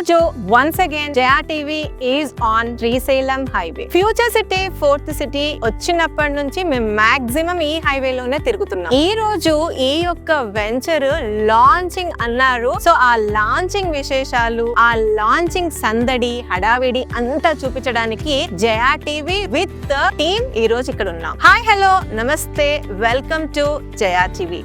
రోజు once again Jaya TV is on Srisailam highway. Future city, fourth city వచ్చినప్పటి నుంచి మేము మాక్సిమం ఈ హైవేలోనే తిరుగుతున్నాం. ఈ రోజు ఈ యొక్క వెంచర్ లాంచింగ్ అన్నారు. సో ఆ లాంచింగ్ విశేషాలు, ఆ లాంచింగ్ సందడి, హడావిడి అంతా చూపించడానికి జయా టీవీ విత్ టీమ్ ఈ రోజు ఇక్కడ ఉన్నాం. హాయ్, హలో, నమస్తే, వెల్కమ్ టు జయా టీవీ.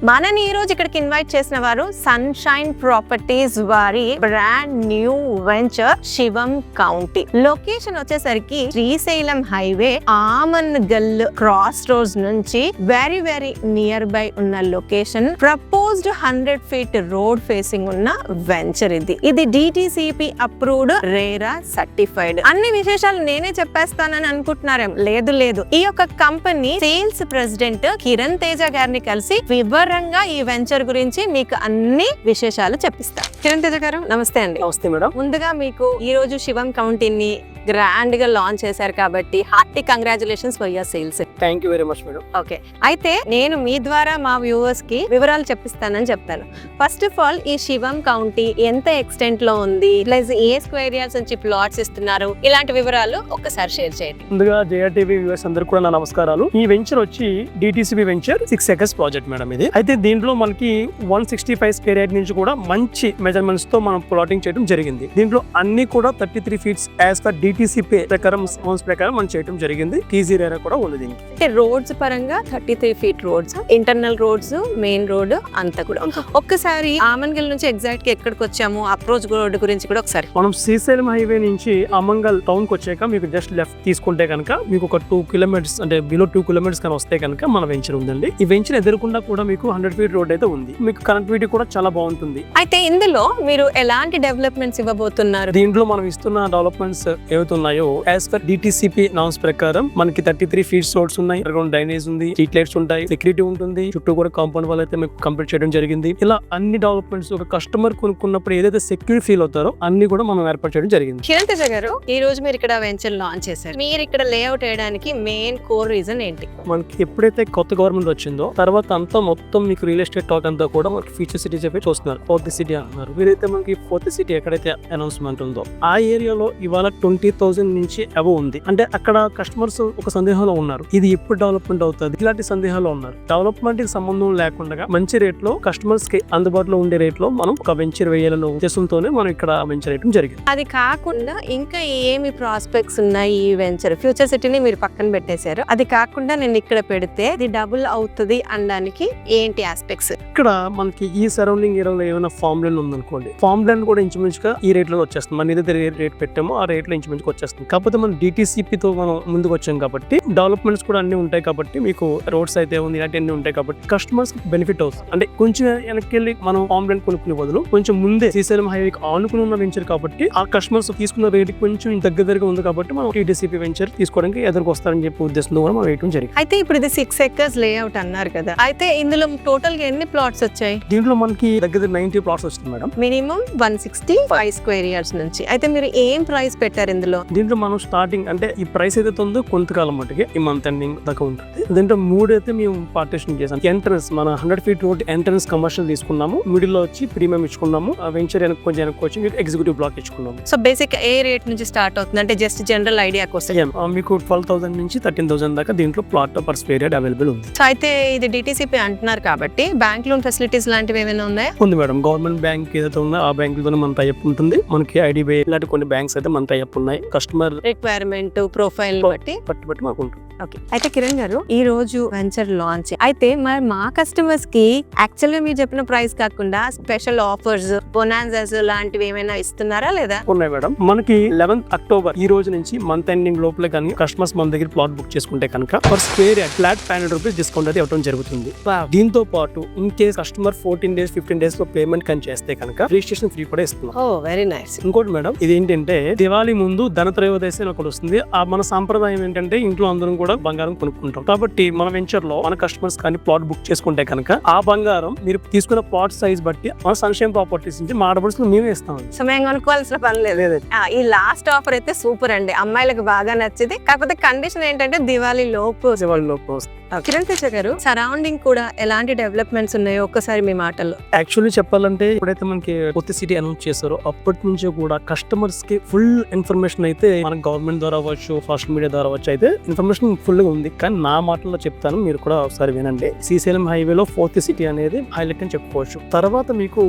మనని ఈ రోజు ఇక్కడికి ఇన్వైట్ చేసిన వారు సన్షైన్ ప్రాపర్టీస్ వారి బ్రాండ్ న్యూ వెంచర్ శివం కౌంటీ. లొకేషన్ వచ్చేసరికి Srisailam highway, Amangal cross roads నుంచి వెరీ వెరీ నియర్ బై ఉన్న location. Proposed 100 feet road facing ఉన్న వెంచర్ ఇది DTCP అప్రూవ్డ్, రేరా సర్టిఫైడ్. అన్ని విశేషాలు నేనే చెప్పేస్తానని అనుకుంటున్నారేం? లేదు. ఈ యొక్క company sales president Kiran Teja గారిని కలిసి వివరంగా ఈ వెంచర్ గురించి మీకు అన్ని విశేషాలు చెప్పిస్తా. కిరణ్ తేజ గారు, నమస్తే అండి. నమస్తే మేడం. ముందుగా మీకు ఈ రోజు శివం కౌంటీని గ్రాండ్ గా లాంచ్ చేశారు కాబట్టి hearty congratulations for your sales. Thank you very much madam. Okay, అయితే నేను మీ ద్వారా మా వ్యూవర్స్ కి వివరాలు చెప్పిస్తానని చెప్తాను. ఫస్ట్ ఆఫ్ ఆల్, ఈ శివం కౌంటీ ఎంత ఎక్స్టెంట్ లో ఉంది, ప్లస్ ఏ స్క్వేర్ యార్డ్స్ నుంచి ప్లాట్స్ ఇస్తున్నారు, ఇలాంటి వివరాలు ఒక్కసారి షేర్ చేయండి. ముందుగా జయా టీవీ వ్యూవర్స్ అందరూ కూడా నా నమస్కారాలు. ఈ వెంచర్ వచ్చి DTCP venture 6 acres project madam ఇది. అయితే దీంట్లో మనకి 165 square యార్డ్ నుంచి కూడా మంచి మెజర్మెంట్స్ తో మనం ప్లాటింగ్ చేయడం జరిగింది. దీంట్లో అన్ని కూడా 33 feet యాజ్ పర్ DTCP ప్రకారం మనం చేయడం జరిగింది. TZ రేరా కూడా ఉంది దీనికి. అంటే రోడ్స్ పరంగా 33 feet roads, internal roads, main road అంతా కూడా. ఒక్కసారి ఆమన్గల్ నుంచి ఎగ్జాక్ట్ గా ఎక్కడికి వచ్చాము, అప్రోచ్ రోడ్ గురించి కూడా ఒకసారి. మనం శ్రీశైలం హైవే నుంచి ఆమంగల్ టౌన్ కి వచ్చాక మీకు జస్ట్ లెఫ్ట్ తీసుకుంటే కనుక మీకు ఒక 2 kilometers అంటే బిలో 2 kilometers కానీ వస్తే కనుక మన వెంచర్ ఉందండి. ఈ వెంచర్ ఎదురుకుండా కూడా మీకు 100 feet రోడ్ అయితే ఉంది. మీకు కనెక్టివిటీ కూడా చాలా బాగుంటుంది. అయితే ఇందులో మీరు ఎలాంటి డెవలప్మెంట్స్ ఇవ్వబోతున్నారు? దీంట్లో మనం ఇస్తున్న డెవలప్మెంట్స్ ఏవైతున్నాయో యాజ్ పర్ DTCP నామ్స్ ప్రకారం మనకి 33 feet రోడ్స్ ఉన్నాయి, డ్రైనేజ్ ఉంది, స్ట్రీట్ లైట్స్ ఉంటాయి, సెక్యూరిటీ ఉంటుంది, చుట్టూ కూడా కాంపౌండ్ వాల్ అయితే మీకు కంప్లీట్ చేయడం జరిగింది. ఇలా అన్ని డెవలప్మెంట్స్ ఒక కస్టమర్ కొనుక్కున్నప్పుడు ఏదైతే సెక్యూర్ ఫీల్ అవుతారో అన్ని కూడా మనం ఏర్పాటు చేయడం జరిగింది. కిరణ్ తేజ గారు, ఈ రోజు మీరు ఇక్కడ వెంచర్ లాంచ్ చేశారు. మీరు ఇక్కడ లేఅవుట్ వేయడానికి మెయిన్ కోర్ రీజన్ ఏంటి? మనకి ఎప్పుడైతే కొత్త గవర్నమెంట్ వచ్చిందో తర్వాత అంతా మొత్తం మీకు రియల్ ఎస్టేట్ టాక్ అంతా కూడా మనకి ఫ్యూచర్ సిటీ చెప్పి చూస్తున్నారు. 4th city అంటున్నారు. వీరైతే మనకి 4th city ఎక్కడైతే అనౌన్స్మెంట్ ఉందో ఆ ఏరియాలో ఇవాళ 20,000 నుంచి అబవ్ ఉంది. అంటే అక్కడ కస్టమర్స్ ఒక సందేహంలో ఉన్నారు, ఇది ఎప్పుడు డెవలప్మెంట్ అవుతుంది, ఇలాంటి సందేహాలు ఉన్నారు. డెవలప్మెంట్ కి సంబంధం లేకుండా మంచి రేట్ లో కస్టమర్స్ కి అందుబాటులో ఉండే రేట్ లో మనం ఒక వెంచర్ వేయాలనే ఉద్దేశంతోనే మనం ఇక్కడ వెంచర్ వేయడం జరిగింది. అది కాకుండా ఇంకా ఏమి ప్రాస్పెక్ట్స్ ఉన్నాయి ఈ వెంచర్? ఫ్యూచర్ సిటీని మీరు పక్కన పెట్టేశారు, అది కాకుండా నేను ఇక్కడ పెడితే ఇది డబుల్ అవుతుంది అనడానికి ఏంటి ఆస్పెక్ట్స్? ఇక్కడ మనకి ఈ సరౌండింగ్ ఏరియాలో ఏమైనా ఫార్మ్ ల్యాండ్ ఉందనుకోండి, ఫార్మ్ ల్యాండ్ కూడా ఇంచుమించుగా ఈ రేట్ లో వచ్చేస్తుంది. మనం ఏదైతే రేట్ పెట్టామో ఆ రేట్ లో ఇంచుమించుగా వచ్చేస్తుంది. కాకపోతే మనం DTCP తో మనం ముందుకు వచ్చాం కాబట్టి డెవలప్మెంట్స్ కూడా అన్ని ఉంటాయి కాబట్టి మీకు రోడ్స్ అయితే ఉంది, ఇలాంటి అన్ని ఉంటాయి కాబట్టి కస్టమర్స్ బెనిఫిట్ అవుతుంది. అంటే కొంచెం వెనక్కి వెళ్ళి మనం ఫార్మ్ ల్యాండ్ కొనుక్కునే బదులు కొంచెం ముందే శ్రీశైలం హైవేకి ఆనుకుని ఉన్న వెంచర్ కాబట్టి ఆ కస్టమర్స్ తీసుకున్న రేట్ కొంచెం దగ్గరగా ఉంది కాబట్టి మనం DTCP వెంచర్ తీసుకోవడానికి ఎదురుకు వస్తారని చెప్పి ఉద్దేశంతో కూడా మనం వేయడం జరిగింది. అయితే ఇప్పుడు ఇది 6 acres లేఅవుట్ అన్నారు కదా, అయితే ఇందులో టోటల్ గా ఎన్ని ప్లాట్స్ వచ్చాయి? దీంట్లో మనకి దగ్గర 90 plots వస్తుంది మేడం. మినిమం 165 square yards నుంచి. అయితే మీరు ఏం ప్రైస్ పెట్టారు ఇందులో? దీంట్లో మనం స్టార్టింగ్ అంటే ఈ ప్రైస్ అయితే ఉందో కొంతకాలం మట్టుకి ఈ మంత్ ఎండింగ్ దాకా ఉంటుంది. దీంట్లో 3 అయితే మేము పార్టీషన్ చేసాం. ఎంట్రన్స్ మన 100 feet రోడ్ ఎంట్రన్స్ కమర్షియల్ తీసుకున్నాము, మిడిల్ లో వచ్చి ప్రీమియం ఇచ్చుకున్నాము, వెంచర్ కొంచెం వచ్చి మీకు ఎగ్జిక్యూటివ్ బ్లాక్ ఇచ్చుకున్నాము. సో బేసిక్ ఏ రేట్ నుంచి స్టార్ట్ అవుతుంది అంటే జస్ట్ జనరల్ ఐడియా కోసం? మీకు 12,000 నుంచి 13,000 దాకా దీంట్లో plot per square yard available ఉంది. సో అయితే ఇది DTCP అంటున్నారు కాబట్టి బ్యాంక్ లోన్ ఫెసిలిటీస్ లాంటివి ఏమైనా ఉన్నాయా? ఉంది మేడం. గవర్నమెంట్ బ్యాంక్ ఏదైతే ఉందో ఆ బ్యాంక్ తోనే మన టైఅప్ ఉంటుంది. మనకి IDBI ఇలాంటి కొన్ని బ్యాంక్స్ అయితే మన టైఅప్ ఉన్నాయి. కస్టమర్ రిక్వైర్మెంట్ ప్రొఫైల్ బట్టి మాకు ఉంటుంది. ఓకే, అయితే కిరణ్ గారు, ఈ రోజు వెంచర్ లాంచ్ అయితే మరి మా కస్టమర్స్ కి యాక్చువల్ గా మీరు చెప్పిన ప్రైస్ కాకుండా స్పెషల్ ఆఫర్స్, బోనాన్సాస్ లాంటివి ఏమైనా ఇస్తున్నారా లేదా? ఉన్నాయి మేడం. మనకి 11th October ఈ రోజు నుంచి మంత్ ఎండింగ్ లోపల కానీ కస్టమర్స్ మన దగ్గర ప్లాట్ బుక్ చేసుకుంటే కనుక per square yard flat 500 rupees discount అయితే ఇవ్వడం జరుగుతుంది. దీంతో పాటు in case customer 14 days 15 days లో పేమెంట్ కానీ చేస్తే కనుక రిజిస్ట్రేషన్ ఫ్రీ కూడా ఇస్తున్నాం. ఓ వెరీ నైస్. ఇంకోటి మేడం, ఇది ఏంటంటే దివాళీ ముందు ధనత్రయోదశి అని ఒకటి వస్తుంది. ఆ మన సాంప్రదాయం ఏంటంటే ఇంట్లో అందరం కూడా బంగారం కొనుక్కుంటాం. కాబట్టి మన వెంచర్ లో మన కస్టమర్స్ కానీ ప్లాట్ బుక్ చేసుకుంటే కనుక ఆ బంగారం మీరు తీసుకున్న ప్లాట్ సైజ్ బట్టి మన సన్షైన్ ప్రాపర్టీస్ నుంచి మా ఆడబడుస్ మేమే ఇస్తాం. సో మేము కొనుక్కోవాల్సిన పని లేదు. ఈ లాస్ట్ ఆఫర్ అయితే సూపర్ అండి, అమ్మాయిలకు బాగా నచ్చింది. కాకపోతే కండిషన్ ఏంటంటే దివాళీ లోపు. కిరణ్ తేజ గారు, సరౌండింగ్ కూడా ఎలాంటి డెవలప్మెంట్స్ ఉన్నాయో ఒక్కసారి మీ మాటల్లో. యాక్చువల్లీ చెప్పాలంటే ఎప్పుడైతే మనకి కొత్త సిటీ అనౌన్స్ చేశారో అప్పటి నుంచి కూడా కస్టమర్స్ కి ఫుల్ ఇన్ఫర్మేషన్ అయితే మన గవర్నమెంట్ ద్వారా అవ్వచ్చు, సోషల్ మీడియా ద్వారా అవ్వచ్చు అయితే ఇన్ఫర్మేషన్ ఫుల్ గా ఉంది. కానీ నా మాటల్లో చెప్తాను, మీరు కూడా ఒకసారి వినండి. శ్రీశైలం హైవేలో ఫోర్త్ సిటీ అనేది హైలైట్ అని చెప్పుకోవచ్చు. తర్వాత మీకు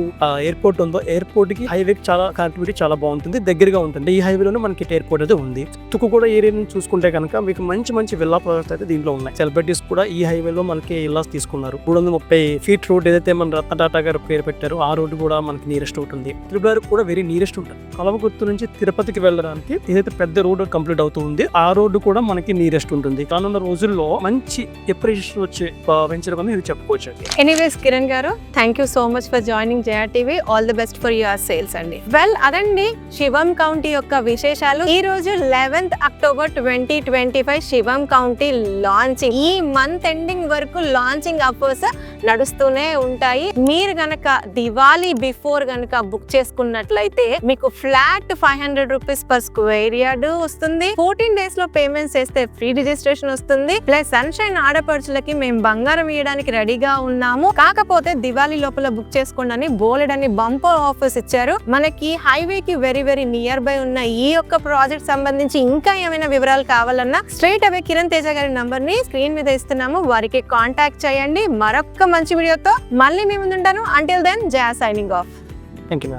ఎయిర్పోర్ట్ ఉందో, ఎయిర్పోర్ట్ కి హైవే చాలా కనెక్టివిటీ చాలా బాగుంటుంది, దగ్గరగా ఉంటుంది. ఈ హైవేలోనే మనకి ఎయిర్పోర్ట్ అయితే ఉంది. తుక్కుగూడ ఏరియా నుంచి చూసుకుంటే కనుక మీకు మంచి మంచి విల్లా ప్రాజెక్ట్స్ అయితే దీంట్లో ఉన్నాయి. సెలబ్రిటీస్ కూడా ఈ హైవేలో మనకి ఇల్లాస్ తీసుకున్నారు. 330 ఫీట్ రోడ్ ఏదైతే మన రత్న టాటా గారు పేరు పెట్టారో ఆ రోడ్డు కూడా మనకి నియరెస్ట్ ఉంటుంది. త్రిపుర కూడా వెరీ నియరెస్ట్ ఉంటుంది. కలవకుర్తి నుంచి తిరుపతికి వెళ్ళడానికి ఏదైతే పెద్ద రోడ్ కంప్లీట్ అవుతుంది ఆ రోడ్డు కూడా మనకి నియరెస్ట్ ఉంటుంది. రానున్న రోజుల్లో మంచి ఎప్రిషియేషన్ వచ్చే వెంచర్ అని ఇది చెప్పుకోవచ్చు. ఎనీవేస్ కిరణ్ గారు, thank you so much for joining Jaya TV. All the best for your sales అండి. వెల్ అదండి శివం కౌంటీ యొక్క విశేషాలు. ఈ రోజు 11th అక్టోబర్ 2025 శివం కౌంటీ లాంచింగ్. ఈ మంత్ ఎండింగ్ వరకు లాంచింగ్ ఆఫర్స్ నడుస్తూనే ఉంటాయి. మీరు గనక దివాళీ బిఫోర్ గనక బుక్ చేసుకున్నట్లయితే మీకు flat 500 rupees per square yard వస్తుంది. 14 days లో పేమెంట్స్ చేస్తే ఫ్రీ రిజిస్ట్రేషన్ వస్తుంది. ప్లస్ సన్షైన్ ఆడపడుచులకి మేము బంగారం ఇవ్వడానికి రెడీగా ఉన్నాము. కాకపోతే దివాళీ లోపల బుక్ చేసుకోండి బోలెడని బంపర్ ఆఫర్స్ ఇచ్చారు. మనకి హైవే కి వెరీ వెరీ నియర్ బై ఉన్న ఈ యొక్క ప్రాజెక్ట్ సంబంధించి ఇంకా ఏమైనా వివరాలు కావాలన్నా స్ట్రైట్ అవే కిరణ్ తేజ గారి నంబర్ ని స్క్రీన్ మీద ఇస్తున్నాము, వారికి కాంటాక్ట్ చేయండి. మరొక మంచి వీడియోతో మళ్ళీ మీ ముందుంటాను. Until then Jaya signing off. Thank you.